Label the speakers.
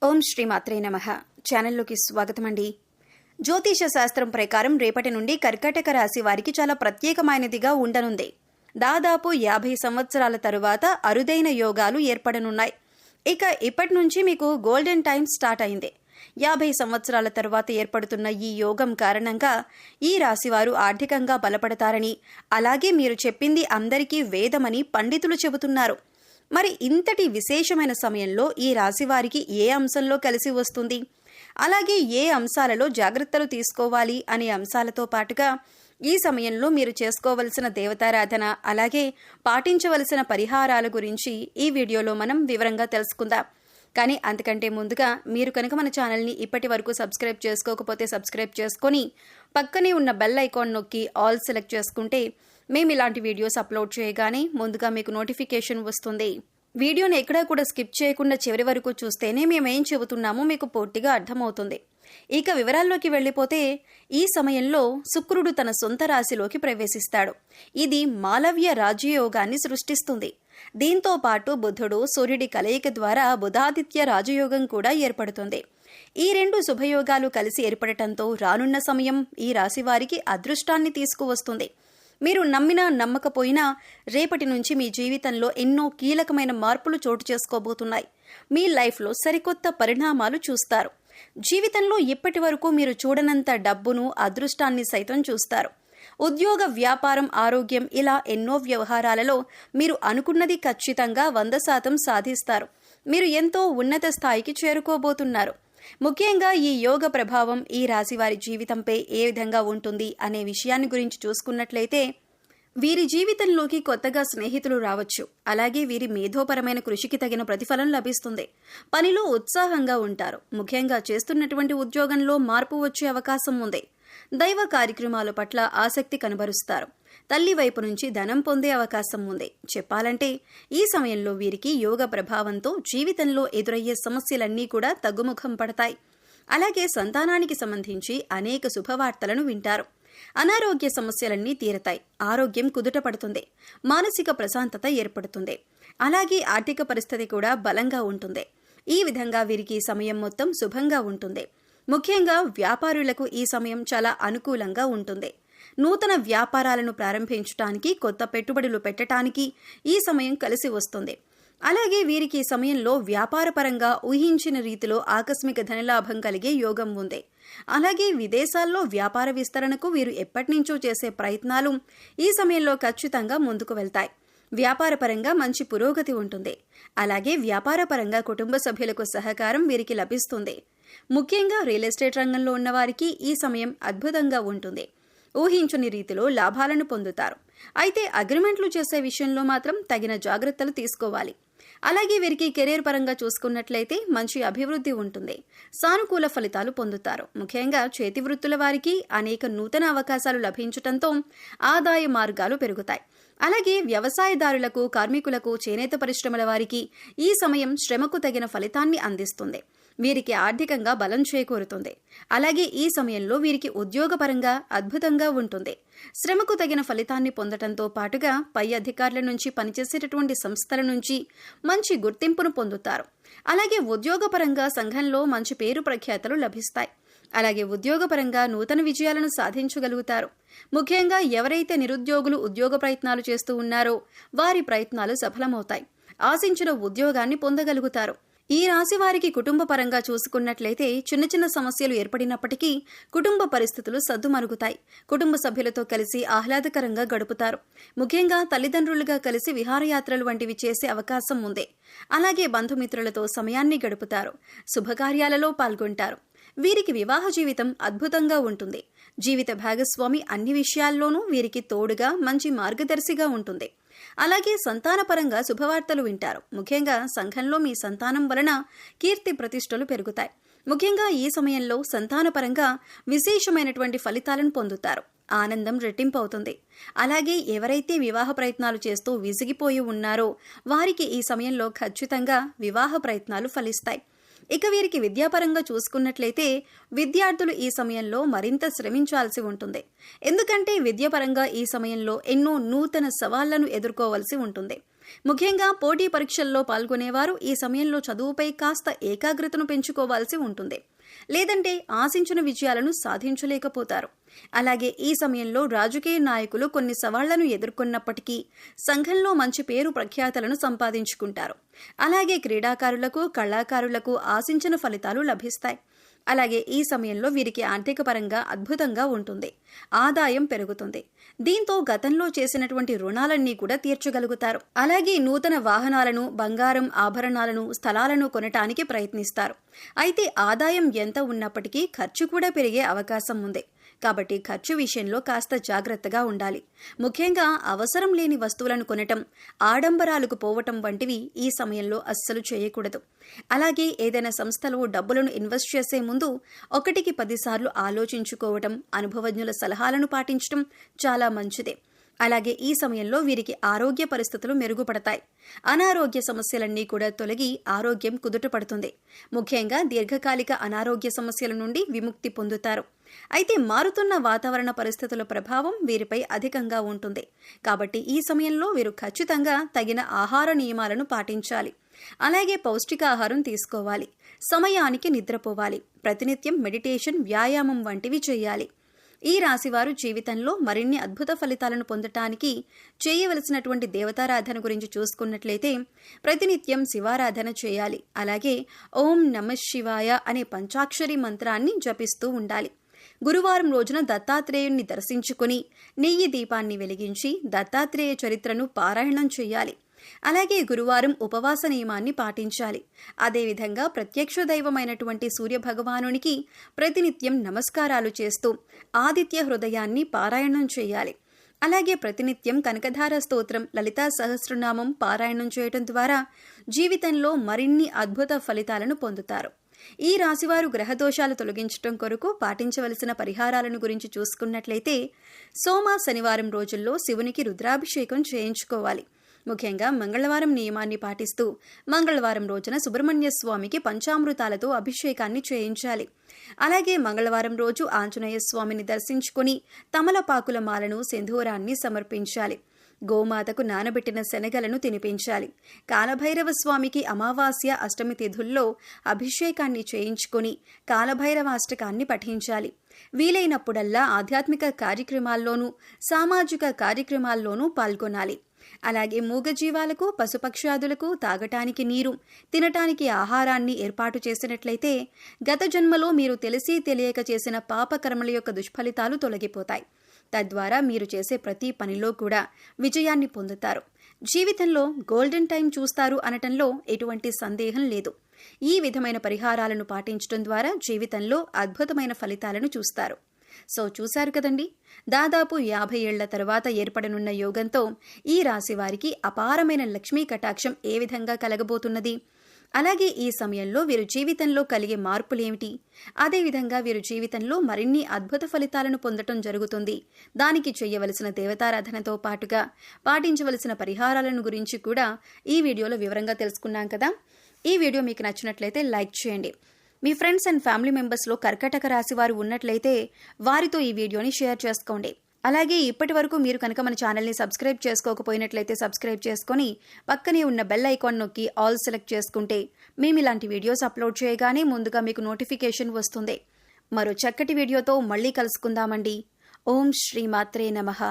Speaker 1: ఓం శ్రీ మాత్రే నమః. ఛానల్లోకి స్వాగతమండి. జ్యోతిష శాస్త్రం ప్రకారం రేపటి నుండి కర్కాటక రాశి వారికి చాలా ప్రత్యేకమైనదిగా ఉండనుంది. దాదాపు 50 సంవత్సరాల తరువాత అరుదైన యోగాలు ఏర్పడనున్నాయి. ఇక ఇప్పటి నుంచి మీకు గోల్డెన్ టైం స్టార్ట్ అయింది. 50 సంవత్సరాల తరువాత ఏర్పడుతున్న ఈ యోగం కారణంగా ఈ రాశివారు ఆర్థికంగా బలపడతారని, అలాగే మీరు చెప్పింది అందరికీ వేదమని పండితులు చెబుతున్నారు. మరి ఇంతటి విశేషమైన సమయంలో ఈ రాశివారికి ఏ అంశంలో కలిసి వస్తుంది, అలాగే ఏ అంశాలలో జాగ్రత్తలు తీసుకోవాలి అనే అంశాలతో పాటుగా ఈ సమయంలో మీరు చేసుకోవలసిన దేవతారాధన, అలాగే పాటించవలసిన పరిహారాల గురించి ఈ వీడియోలో మనం వివరంగా తెలుసుకుందాం. కానీ అంతకంటే ముందుగా మీరు కనుక మన ఛానల్ని ఇప్పటి వరకు సబ్స్క్రైబ్ చేసుకోకపోతే సబ్స్క్రైబ్ చేసుకొని పక్కనే ఉన్న బెల్ ఐకాన్ నొక్కి ఆల్ సెలెక్ట్ చేసుకుంటే మేము ఇలాంటి వీడియోస్ అప్లోడ్ చేయగానే ముందుగా మీకు నోటిఫికేషన్ వస్తుంది. వీడియోని ఎక్కడా కూడా స్కిప్ చేయకుండా చివరి వరకు చూస్తేనే మేమేం చెబుతున్నామో మీకు పూర్తిగా అర్థమవుతుంది. ఇక వివరాల్లోకి వెళ్ళిపోతే ఈ సమయంలో శుక్రుడు తన సొంత రాశిలోకి ప్రవేశిస్తాడు. ఇది మాలవ్య రాజయోగాన్ని సృష్టిస్తుంది. దీంతో పాటు బుధుడు సూర్యుడి కలయిక ద్వారా బుధాదిత్య రాజయోగం కూడా ఏర్పడుతుంది. ఈ రెండు శుభయోగాలు కలిసి ఏర్పడటంతో రానున్న సమయం ఈ రాశి వారికి అదృష్టాన్ని తీసుకువస్తుంది. మీరు నమ్మినా నమ్మకపోయినా రేపటి నుంచి మీ జీవితంలో ఎన్నో కీలకమైన మార్పులు చోటు చేసుకోబోతున్నాయి. మీ లైఫ్లో సరికొత్త పరిణామాలు చూస్తారు. జీవితంలో ఇప్పటి వరకు మీరు చూడనంత డబ్బును, అదృష్టాన్ని సైతం చూస్తారు. ఉద్యోగ, వ్యాపారం, ఆరోగ్యం ఇలా ఎన్నో వ్యవహారాలలో మీరు అనుకున్నది ఖచ్చితంగా 100% సాధిస్తారు. మీరు ఎంతో ఉన్నత స్థాయికి చేరుకోబోతున్నారు. ముఖ్యంగా ఈ యోగ ప్రభావం ఈ రాశి వారి జీవితంపై ఏ విధంగా ఉంటుంది అనే విషయాన్ని గురించి చూసుకున్నట్లయితే, వీరి జీవితంలోకి కొత్తగా స్నేహితులు రావచ్చు. అలాగే వీరి మేధోపరమైన కృషికి తగిన ప్రతిఫలం లభిస్తుంది. పనిలో ఉత్సాహంగా ఉంటారు. ముఖ్యంగా చేస్తున్నటువంటి ఉద్యోగంలో మార్పు వచ్చే అవకాశం ఉంది. దైవ కార్యక్రమాల పట్ల ఆసక్తి కనబరుస్తారు. తల్లి వైపు నుంచి ధనం పొందే అవకాశం ఉంది. చెప్పాలంటే ఈ సమయంలో వీరికి యోగ ప్రభావంతో జీవితంలో ఎదురయ్యే సమస్యలన్నీ కూడా తగ్గుముఖం పడతాయి. అలాగే సంతానానికి సంబంధించి అనేక శుభవార్తలను వింటారు. అనారోగ్య సమస్యలన్నీ తీరతాయి. ఆరోగ్యం కుదుట పడుతుంది. మానసిక ప్రశాంతత ఏర్పడుతుంది. అలాగే ఆర్థిక పరిస్థితి కూడా బలంగా ఉంటుంది. ఈ విధంగా వీరికి ఈ సమయం మొత్తం శుభంగా ఉంటుంది. ముఖ్యంగా వ్యాపారులకు ఈ సమయం చాలా అనుకూలంగా ఉంటుంది. నూతన వ్యాపారాలను ప్రారంభించడానికి, కొత్త పెట్టుబడులు పెట్టడానికి ఈ సమయం కలిసి వస్తుంది. అలాగే వీరికి ఈ సమయంలో వ్యాపారపరంగా ఊహించిన రీతిలో ఆకస్మిక ధనలాభం కలిగే యోగం ఉంది. అలాగే విదేశాల్లో వ్యాపార విస్తరణకు వీరు ఎప్పటినుంచో చేసే ప్రయత్నాలు ఈ సమయంలో ఖచ్చితంగా ముందుకు వెళ్తాయి. వ్యాపారపరంగా మంచి పురోగతి ఉంటుంది. అలాగే వ్యాపారపరంగా కుటుంబ సభ్యులకు సహకారం వీరికి లభిస్తుంది. ముఖ్యంగా రియల్ ఎస్టేట్ రంగంలో ఉన్నవారికి ఈ సమయం అద్భుతంగా ఉంటుంది. ఊహించని రీతిలో లాభాలను పొందుతారు. అయితే అగ్రిమెంట్లు చేసే విషయంలో మాత్రం తగిన జాగ్రత్తలు తీసుకోవాలి. అలాగే వీరికి కెరీర్ పరంగా చూసుకున్నట్లయితే మంచి అభివృద్ధి ఉంటుంది. సానుకూల ఫలితాలు పొందుతారు. ముఖ్యంగా చేతి వృత్తుల వారికి అనేక నూతన అవకాశాలు లభించటంతో ఆదాయ మార్గాలు పెరుగుతాయి. అలాగే వ్యవసాయదారులకు, కార్మికులకు, చేనేత పరిశ్రమల వారికి ఈ సమయం శ్రమకు తగిన ఫలితాన్ని అందిస్తుంది. వీరికి ఆర్థికంగా బలం చేకూరుతుంది. అలాగే ఈ సమయంలో వీరికి ఉద్యోగపరంగా అద్భుతంగా ఉంటుంది. శ్రమకు తగిన ఫలితాన్ని పొందటంతో పాటుగా పై అధికారుల నుంచి, పనిచేసేటటువంటి సంస్థల నుంచి మంచి గుర్తింపును పొందుతారు. అలాగే ఉద్యోగపరంగా సంఘంలో మంచి పేరు ప్రఖ్యాతలు లభిస్తాయి. అలాగే ఉద్యోగపరంగా నూతన విజయాలను సాధించగలుగుతారు. ముఖ్యంగా ఎవరైతే నిరుద్యోగులు ఉద్యోగ ప్రయత్నాలు చేస్తూ ఉన్నారో వారి ప్రయత్నాలు సఫలమవుతాయి. ఆశించిన ఉద్యోగాన్ని పొందగలుగుతారు. ఈ రాశి వారికి కుటుంబ పరంగా చూసుకున్నట్లయితే చిన్న చిన్న సమస్యలు ఏర్పడినప్పటికీ కుటుంబ పరిస్థితులు సద్దుమరుగుతాయి. కుటుంబ సభ్యులతో కలిసి ఆహ్లాదకరంగా గడుపుతారు. ముఖ్యంగా తల్లిదండ్రులుగా కలిసి విహారయాత్రలు వంటివి చేసే అవకాశం ఉంది. అలాగే బంధుమిత్రులతో సమయాన్ని గడుపుతారు. శుభకార్యాలలో పాల్గొంటారు. వీరికి వివాహ జీవితం అద్భుతంగా ఉంటుంది. జీవిత భాగస్వామి అన్ని విషయాల్లోనూ వీరికి తోడుగా మంచి మార్గదర్శిగా ఉంటుంది. అలాగే సంతానపరంగా శుభవార్తలు వింటారు. ముఖ్యంగా సంఘంలో మీ సంతానం వలన కీర్తి ప్రతిష్టలు పెరుగుతాయి. ముఖ్యంగా ఈ సమయంలో సంతానపరంగా విశేషమైనటువంటి ఫలితాలను పొందుతారు. ఆనందం రెట్టింపు అవుతుంది. అలాగే ఎవరైతే వివాహ ప్రయత్నాలు చేస్తూ విసిగిపోయి ఉన్నారో వారికి ఈ సమయంలో ఖచ్చితంగా వివాహ ప్రయత్నాలు ఫలిస్తాయి. ఇక వీరికి విద్యాపరంగా చూసుకున్నట్లయితే విద్యార్థులు ఈ సమయంలో మరింత శ్రమించాల్సి ఉంటుంది. ఎందుకంటే విద్యాపరంగా ఈ సమయంలో ఎన్నో నూతన సవాళ్లను ఎదుర్కోవాల్సి ఉంటుంది. ముఖ్యంగా పోటీ పరీక్షల్లో పాల్గొనేవారు ఈ సమయంలో చదువుపై కాస్త ఏకాగ్రతను పెంచుకోవాల్సి ఉంటుంది. లేదంటే ఆశించిన విజయాలను సాధించలేకపోతారు. అలాగే ఈ సమయంలో రాజకీయ నాయకులు కొన్ని సవాళ్లను ఎదుర్కొన్నప్పటికీ సంఘంలో మంచి పేరు ప్రఖ్యాతలను సంపాదించుకుంటారు. అలాగే క్రీడాకారులకు, కళాకారులకు ఆశించిన ఫలితాలు లభిస్తాయి. అలాగే ఈ సమయంలో వీరికి ఆర్థిక పరంగా అద్భుతంగా ఉంటుంది. ఆదాయం పెరుగుతుంది. దీంతో గతంలో చేసినటువంటి రుణాలన్నీ కూడా తీర్చగలుగుతారు. అలాగే నూతన వాహనాలను, బంగారం, ఆభరణాలను, స్థలాలను కొనటానికి ప్రయత్నిస్తారు. అయితే ఆదాయం ఎంత ఉన్నప్పటికీ ఖర్చు కూడా పెరిగే అవకాశం ఉంది. కాబట్టి ఖర్చు విషయంలో కాస్త జాగ్రత్తగా ఉండాలి. ముఖ్యంగా అవసరం లేని వస్తువులను కొనటం, ఆడంబరాలకు పోవటం వంటివి ఈ సమయంలో అస్సలు చేయకూడదు. అలాగే ఏదైనా సంస్థలో డబ్బులను ఇన్వెస్ట్ చేసే ముందు 1కి 10 సార్లు ఆలోచించుకోవటం, అనుభవజ్ఞుల సలహాలను పాటించడం చాలా మంచిదే. అలాగే ఈ సమయంలో వీరికి ఆరోగ్య పరిస్థితులు మెరుగుపడతాయి. అనారోగ్య సమస్యలన్నీ కూడా తొలగి ఆరోగ్యం కుదుటపడుతుంది. ముఖ్యంగా దీర్ఘకాలిక అనారోగ్య సమస్యల నుండి విముక్తి పొందుతారు. అయితే మారుతున్న వాతావరణ పరిస్థితుల ప్రభావం వీరిపై అధికంగా ఉంటుంది. కాబట్టి ఈ సమయంలో వీరు ఖచ్చితంగా తగిన ఆహార నియమాలను పాటించాలి. అలాగే పౌష్టికాహారం తీసుకోవాలి. సమయానికి నిద్రపోవాలి. ప్రతినిత్యం మెడిటేషన్, వ్యాయామం వంటివి చేయాలి. ఈ రాశివారు జీవితంలో మరిన్ని అద్భుత ఫలితాలను పొందటానికి చేయవలసినటువంటి దేవతారాధన గురించి చూసుకున్నట్లయితే ప్రతినిత్యం శివారాధన చేయాలి. అలాగే ఓం నమః శివాయ అనే పంచాక్షరి మంత్రాన్ని జపిస్తూ ఉండాలి. గురువారం రోజున దత్తాత్రేయుణ్ణి దర్శించుకుని నెయ్యి దీపాన్ని వెలిగించి దత్తాత్రేయ చరిత్రను పారాయణం చేయాలి. అలాగే గురువారం ఉపవాస నియమాన్ని పాటించాలి. అదేవిధంగా ప్రత్యక్ష దైవమైనటువంటి సూర్యభగవానునికి ప్రతినిత్యం నమస్కారాలు చేస్తూ ఆదిత్య హృదయాన్ని పారాయణం చేయాలి. అలాగే ప్రతినిత్యం కనకధార స్తోత్రం, లలితా సహస్రనామం పారాయణం చేయటం ద్వారా జీవితంలో మరిన్ని అద్భుత ఫలితాలను పొందుతారు. ఈ రాశివారు గ్రహదోషాలు తొలగించడం కొరకు పాటించవలసిన పరిహారాలను గురించి చూసుకున్నట్లయితే సోమ, శనివారం రోజుల్లో శివునికి రుద్రాభిషేకం చేయించుకోవాలి. ముఖ్యంగా మంగళవారం నియమాన్ని పాటిస్తూ మంగళవారం రోజున సుబ్రహ్మణ్య స్వామికి పంచామృతాలతో అభిషేకాన్ని చేయించాలి. అలాగే మంగళవారం రోజు ఆంజనేయ స్వామిని దర్శించుకుని తమలపాకుల మాలను, సింధూరాన్ని సమర్పించాలి. గోమాతకు నానబెట్టిన శనగలను తినిపించాలి. కాలభైరవ స్వామికి అమావాస్య, అష్టమి తిథుల్లో అభిషేకాన్ని చేయించుకుని కాలభైరవాష్టకాన్ని పఠించాలి. వీలైనప్పుడల్లా ఆధ్యాత్మిక కార్యక్రమాల్లోనూ, సామాజిక కార్యక్రమాల్లోనూ పాల్గొనాలి. అలాగే మూగజీవాలకు, పశుపక్ష్యాదులకు తాగటానికి నీరు, తినటానికి ఆహారాన్ని ఏర్పాటు చేసినట్లయితే గత జన్మలో మీరు తెలిసి తెలియక చేసిన పాపకర్మల యొక్క దుష్ఫలితాలు తొలగిపోతాయి. తద్వారా మీరు చేసే ప్రతి పనిలో కూడా విజయాన్ని పొందుతారు. జీవితంలో గోల్డెన్ టైం చూస్తారు అనటంలో ఎటువంటి సందేహం లేదు. ఈ విధమైన పరిహారాలను పాటించడం ద్వారా జీవితంలో అద్భుతమైన ఫలితాలను చూస్తారు. సో చూశారు కదండి, దాదాపు 50 ఏళ్ల తర్వాత ఏర్పడనున్న యోగంతో ఈ రాశి వారికి అపారమైన లక్ష్మీ కటాక్షం ఏ విధంగా కలగబోతున్నది, అలాగే ఈ సమయంలో వీరు జీవితంలో కలిగే మార్పులేమిటి, అదేవిధంగా వీరు జీవితంలో మరిన్ని అద్భుత ఫలితాలను పొందటం జరుగుతుంది. దానికి చేయవలసిన దేవతారాధనతో పాటుగా పాటించవలసిన పరిహారాలను గురించి కూడా ఈ వీడియోలో వివరంగా తెలుసుకున్నాం కదా. ఈ వీడియో మీకు నచ్చినట్లయితే లైక్ చేయండి. మీ ఫ్రెండ్స్ అండ్ ఫ్యామిలీ మెంబర్స్లో కర్కాటక రాశి వారు ఉన్నట్లయితే వారితో ఈ వీడియోని షేర్ చేసుకోండి. అలాగే ఇప్పటి వరకు మీరు కనుక మన ఛానల్ని సబ్స్క్రైబ్ చేసుకోకపోయినట్లయితే సబ్స్క్రైబ్ చేసుకొని పక్కనే ఉన్న బెల్ ఐకాన్ నొక్కి ఆల్ సెలెక్ట్ చేసుకుంటే మేము ఇలాంటి వీడియోస్ అప్లోడ్ చేయగానే ముందుగా మీకు నోటిఫికేషన్ వస్తుంది. మరో చక్కటి వీడియోతో మళ్ళీ కలుసుకుందామండి. ఓం శ్రీ మాత్రే నమః.